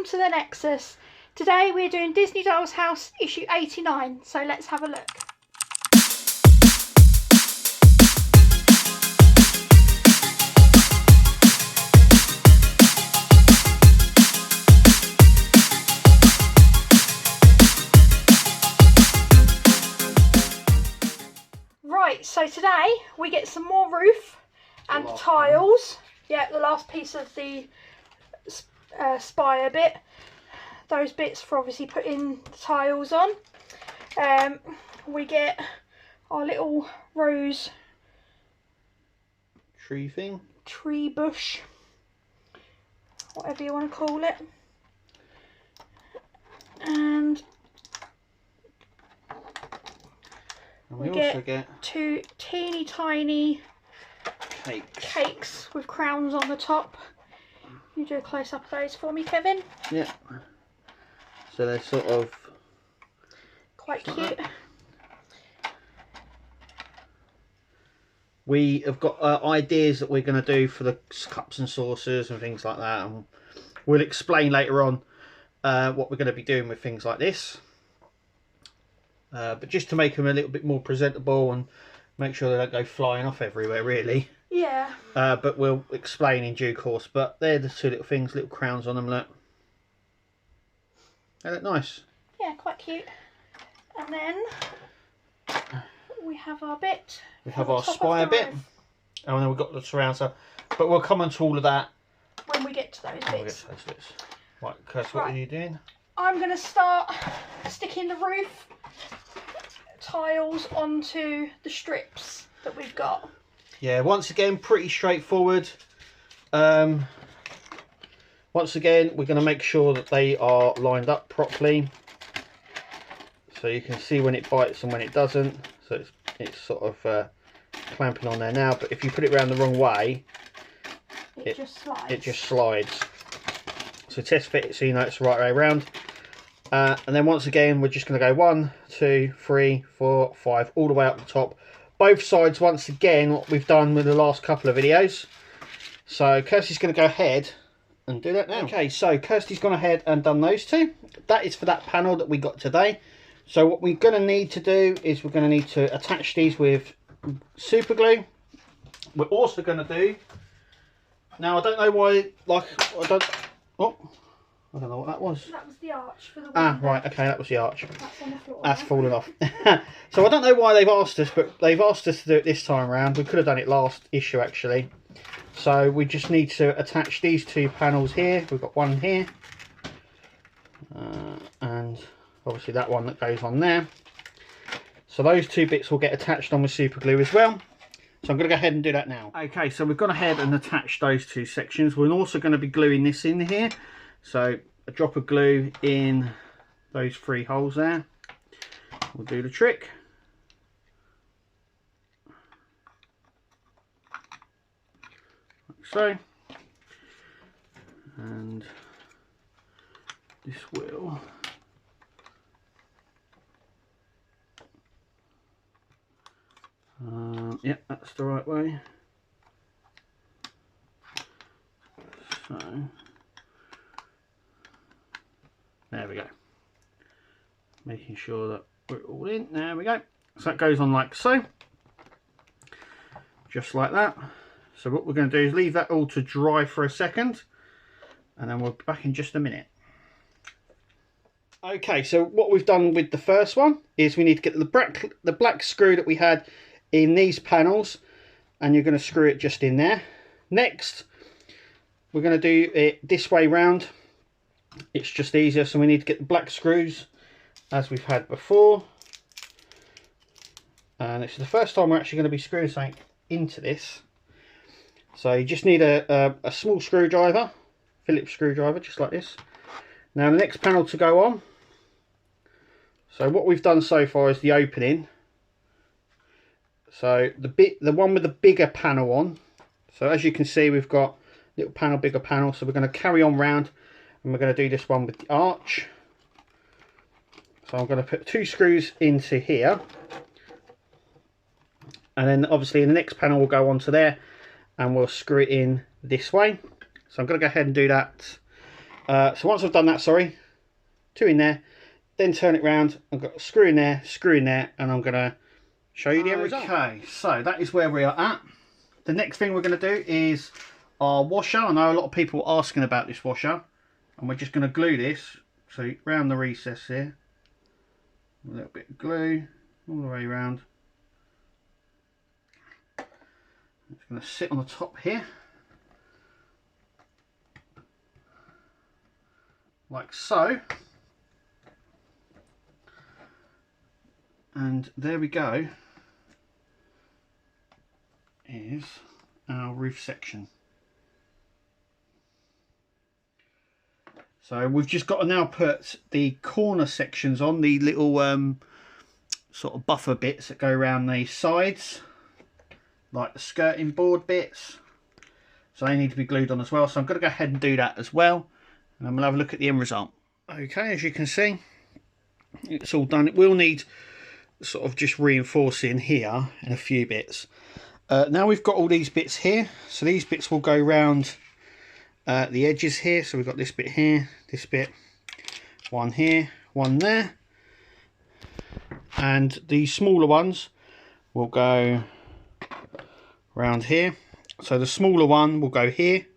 welcome to the Nexus. Today we're doing Disney Doll's House issue 89, so let's have a look. Right, so today we get some more roof and tiles. Yeah, the last piece of the spire bit. Those bits for obviously putting the tiles on. We get our little rose tree thing, tree bush, whatever you want to call it, and we also get two teeny tiny cakes with crowns on the top. You do a close up of those for me, Kevin? Yeah. So they're sort of quite cute. We have got ideas that we're going to do for the cups and saucers and things like that, and we'll explain later on what we're going to be doing with things like this. But just to make them a little bit more presentable and make sure they don't go flying off everywhere, really. Yeah. But we'll explain in due course. But they're the two little things, little crowns on them. Look. They look nice. Yeah, quite cute. And then we have our bit. We have our spire bit. And then we've got the surround stuff. But we'll come on to all of that when we get to those bits. Right, Kirsty, what are you doing? I'm going to start sticking the roof tiles onto the strips that we've got. Yeah, once again, pretty straightforward. Once again, we're going to make sure that they are lined up properly, so you can see when it bites and when it doesn't. So it's sort of clamping on there now, but if you put it around the wrong way, it just slides. So test fit it so you know it's the right way around. And then once again, we're just going to go 1, 2, 3, 4, 5, all the way up the top. Both sides, once again, what we've done with the last couple of videos. So Kirsty's going to go ahead and do that now. Okay, so Kirsty's gone ahead and done those two. That is for that panel that we got today. So what we're going to need to do is we're going to need to attach these with super glue. We're also going to do, now I don't know why, like, I don't know what that was. That was the arch for the window. Ah, right, okay, that was the arch. That's on the floor. That's fallen off. So I don't know why they've asked us, but they've asked us to do it this time around. We could have done it last issue, actually. So we just need to attach these two panels here. We've got one here. And obviously that one that goes on there. So those two bits will get attached on with super glue as well. So I'm going to go ahead and do that now. Okay, so we've gone ahead and attached those two sections. We're also going to be gluing this in here. So a drop of glue in those 3 holes there will do the trick. Like so. And this will yeah, that's the right way. So there we go. Making sure that we're all in. There we go. So that goes on like so. Just like that. So what we're going to do is leave that all to dry for a second. And then we'll be back in just a minute. Okay, so what we've done with the first one is we need to get the black screw that we had in these panels. And you're going to screw it just in there. Next, we're going to do it this way round. It's just easier, so we need to get the black screws as we've had before. And it's the first time we're actually going to be screwing something into this. So you just need a small screwdriver, Phillips screwdriver, just like this. Now the next panel to go on. So what we've done so far is the opening. So the one with the bigger panel on. So as you can see, we've got little panel, bigger panel. So we're going to carry on round. And we're going to do this one with the arch. So I'm going to put 2 screws into here. And then obviously in the next panel we'll go onto there. And we'll screw it in this way. So I'm going to go ahead and do that So once I've done that, sorry, 2 in there, then turn it round. I've got a screw in there, and I'm going to show you the end result. Okay, so that is where we are at. The next thing we're going to do is our washer. I know a lot of people are asking about this washer, and we're just going to glue this. So round the recess here, a little bit of glue all the way around. It's going to sit on the top here, like so. And there we go, is our roof section. So we've just got to now put the corner sections on, the little sort of buffer bits that go around the sides, like the skirting board bits. So they need to be glued on as well. So I'm going to go ahead and do that as well, and then we'll have a look at the end result. Okay, as you can see, it's all done. It will need sort of just reinforcing here and a few bits. Now we've got all these bits here, so these bits will go round the edges here. So we've got this bit here, this bit, one here, one there, and the smaller ones will go round here. So the smaller one will go here,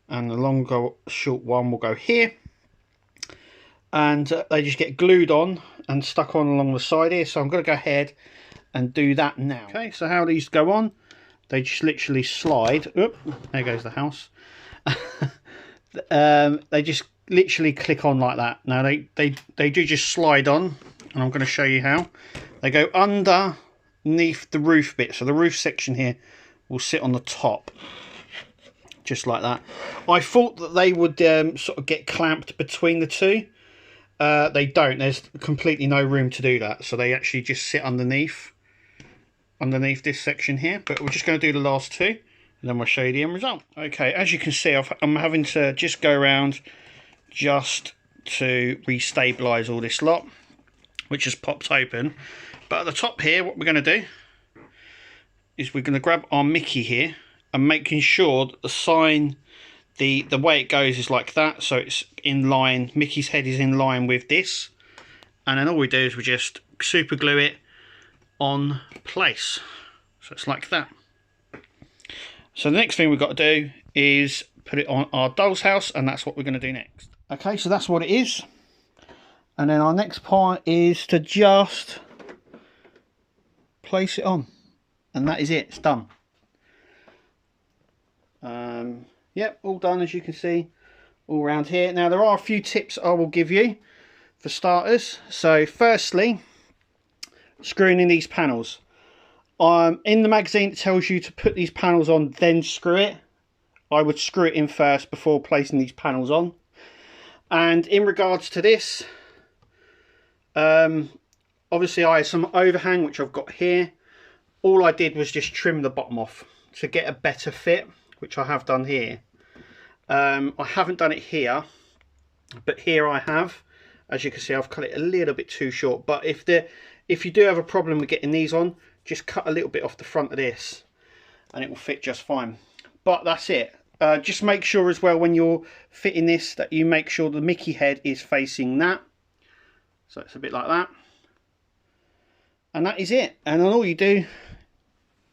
and the longer short one will go here, and they just get glued on and stuck on along the side here. So I'm going to go ahead and do that now. Okay, so how these go on, they just literally slide. Oop, there goes the house. They just literally click on like that. Now they do just slide on, and I'm going to show you how. They go underneath the roof bit, so the roof section here will sit on the top, just like that. I thought that they would sort of get clamped between the two. They don't. There's completely no room to do that, so they actually just sit underneath this section here. But we're just going to do the last two, and then we'll show you the end result. Okay, as you can see, I'm having to just go around just to restabilize all this lot, which has popped open. But at the top here, what we're going to do is we're going to grab our Mickey here and making sure that the sign, the way it goes is like that, so it's in line. Mickey's head is in line with this, and then all we do is we just super glue it on place, so it's like that. So the next thing we've got to do is put it on our doll's house, and that's what we're going to do next. Okay, so that's what it is, and then our next part is to just place it on, and that is it. It's done. Yep, all done, as you can see, all around here. Now there are a few tips I will give you for starters. So firstly, screwing in these panels. In the magazine it tells you to put these panels on, then screw it. I would screw it in first before placing these panels on. And in regards to this, obviously I had some overhang which I've got here. All I did was just trim the bottom off to get a better fit, which I have done here. I haven't done it here, but here I have. As you can see, I've cut it a little bit too short, but if you do have a problem with getting these on, just cut a little bit off the front of this and it will fit just fine. But that's it. Just make sure as well when you're fitting this that you make sure the Mickey head is facing that, so it's a bit like that, and that is it. And then all you do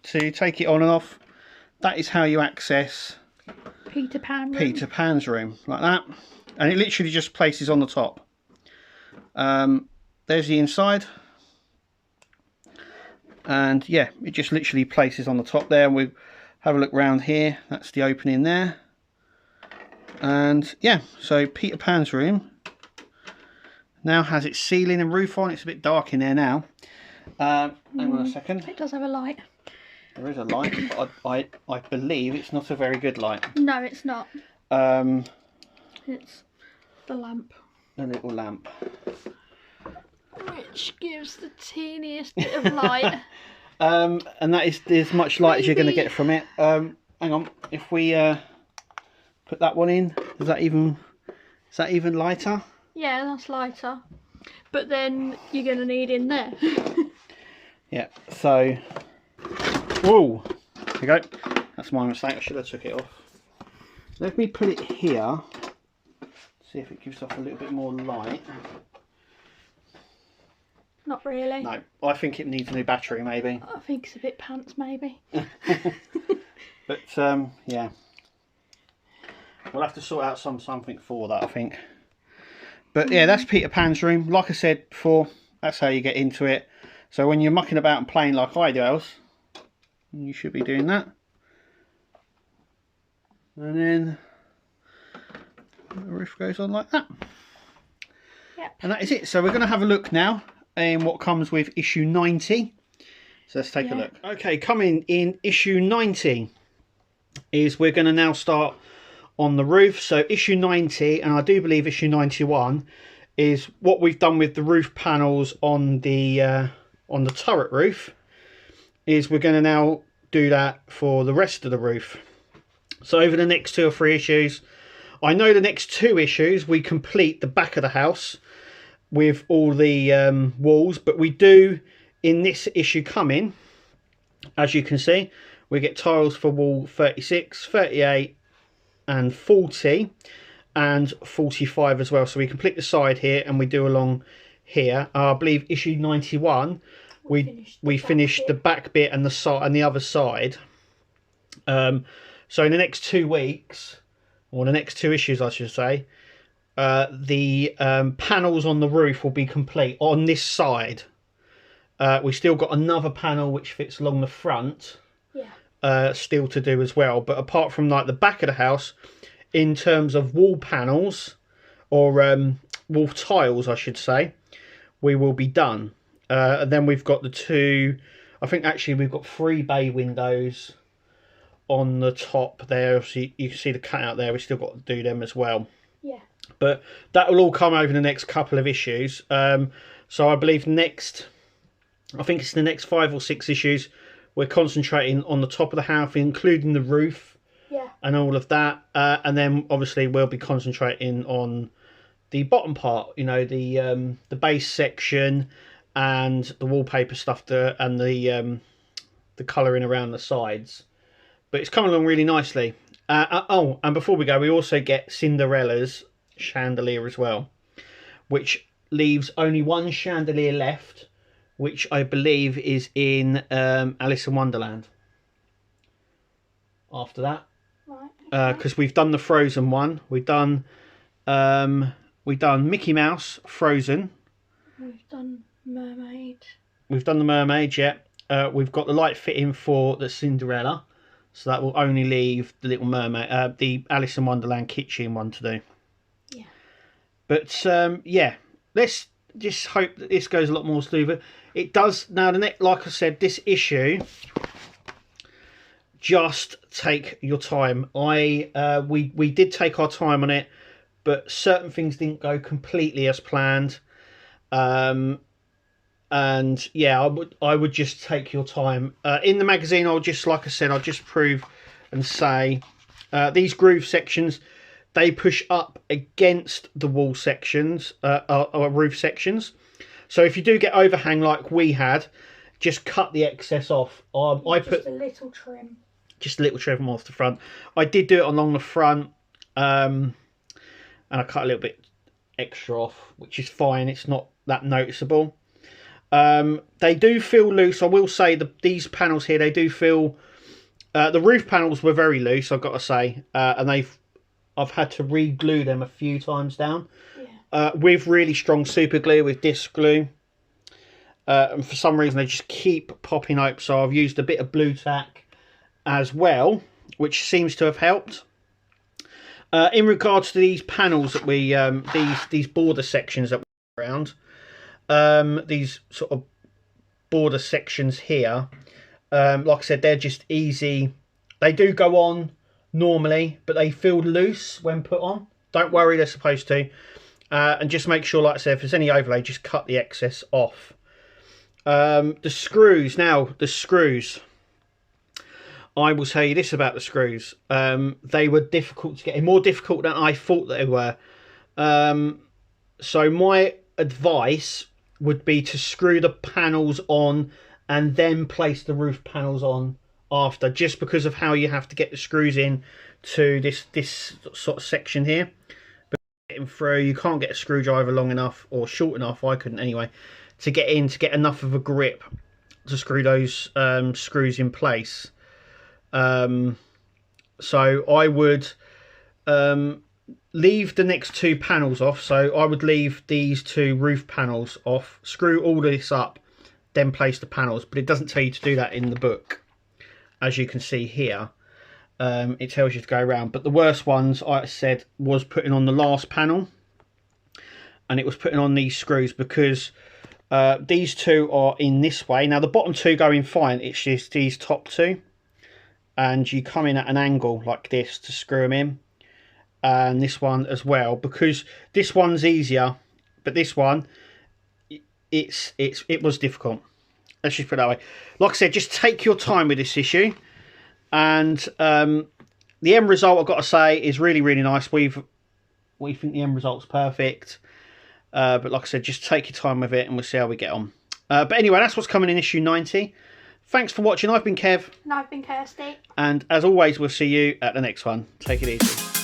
to take it on and off, that is how you access Peter Pan's room, like that. And it literally just places on the top. There's the inside, and yeah, it just literally places on the top there. And we have a look round here, that's the opening there. And yeah, so Peter Pan's room now has its ceiling and roof on. It's a bit dark in there now. Hang on a second. It does have a light. There is a light, but I believe it's not a very good light. No, it's not. It's the lamp. A little lamp. Which gives the teeniest bit of light. And that is as much light as you're going to get from it. Hang on, if we put that one in, is that even lighter? Yeah, that's lighter. But then you're going to need in there. Yeah, so... Whoa, there you go. That's my mistake. I should have took it off. Let me put it here. See if it gives off a little bit more light. Not really. No, I think it needs a new battery maybe. I think it's a bit pants maybe. But yeah, we'll have to sort out something for that, I think. But yeah, that's Peter Pan's room. Like I said before, that's how you get into it. So when you're mucking about and playing like I do, you should be doing that. And then the roof goes on like that. Yep. And that is it. So we're going to have a look now in what comes with issue 90. So let's take a look. Okay, coming in issue 90 is we're going to now start on the roof. So issue 90, and I do believe issue 91, is what we've done with the roof panels on the turret roof. Is we're going to now do that for the rest of the roof. So over the next 2 or 3 issues, I know the next 2 issues we complete the back of the house with all the walls, but we do in this issue coming, as you can see, we get tiles for wall 36, 38 and 40 and 45 as well. So we complete the side here and we do along here. I believe issue 91 we finished the back bit and the side and the other side. So in the next 2 weeks, or the next 2 issues I should say, the panels on the roof will be complete on this side. We still got another panel which fits along the front, still to do as well. But apart from like the back of the house, in terms of wall panels or wall tiles, I should say, we will be done. And then we've got the 2. I think actually we've got 3 bay windows on the top there. So you can see the cutout there. We've still got to do them as well. Yeah. But that will all come over the next couple of issues. So I believe I think it's the next 5 or 6 issues, we're concentrating on the top of the house, including the roof and all of that. And then obviously we'll be concentrating on the bottom part, you know, the base section and the wallpaper stuff there, and the colouring around the sides. But it's coming along really nicely. Oh, and before we go, we also get Cinderella's chandelier as well, which leaves only 1 chandelier left, which I believe is in Alice in Wonderland. After that, right? Because we've done the Frozen one, we've done Mickey Mouse, Frozen. We've done Mermaid. We've done the Mermaid, yeah. We've got the light fitting for the Cinderella. So that will only leave the Little Mermaid, the Alice in Wonderland kitchen one to do. Yeah. But yeah, let's just hope that this goes a lot more smoother. It does now. Like I said, this issue, just take your time. We did take our time on it, but certain things didn't go completely as planned. And yeah, I would just take your time. In the magazine, I'll just, like I said, I'll just prove and say these groove sections, they push up against the wall sections, or roof sections. So if you do get overhang like we had, just cut the excess off. I put a little trim. Just a little trim off the front. I did do it along the front, and I cut a little bit extra off, which is fine. It's not that noticeable. They do feel loose. I will say these panels here, they do feel. The roof panels were very loose, I've got to say, and I've had to re-glue them a few times down. With really strong super glue, with disc glue, and for some reason they just keep popping up. So I've used a bit of blue tack as well, which seems to have helped. In regards to these panels that we, these border sections that we around. These sort of border sections here, like I said, they're just easy. They do go on normally, but they feel loose when put on. Don't worry, they're supposed to. And just make sure, like I said, if there's any overlay, just cut the excess off. The screws. Now, the screws. I will tell you this about the screws. They were difficult to get, more difficult than I thought they were. So my advice would be to screw the panels on and then place the roof panels on after, just because of how you have to get the screws in to this sort of section here. But getting through. You can't get a screwdriver long enough or short enough, I couldn't anyway, to get in, to get enough of a grip to screw those screws in place. So I would leave the next two panels off. So I would leave these two roof panels off, screw all this up, then place the panels. But it doesn't tell you to do that in the book, as you can see here. It tells you to go around, but the worst ones I said was putting on the last panel, and it was putting on these screws, because these two are in this way. Now the bottom two go in fine, it's just these top two, and you come in at an angle like this to screw them in, and this one as well, because this one's easier, but this one it was difficult. Let's just put it that way. Like I said, just take your time with this issue. And the end result, I've got to say, is really, really nice. We think the end result's perfect. But like I said, just take your time with it and we'll see how we get on. But anyway, that's what's coming in issue 90. Thanks for watching. I've been Kev. And I've been Kirsty. And as always, we'll see you at the next one. Take it easy.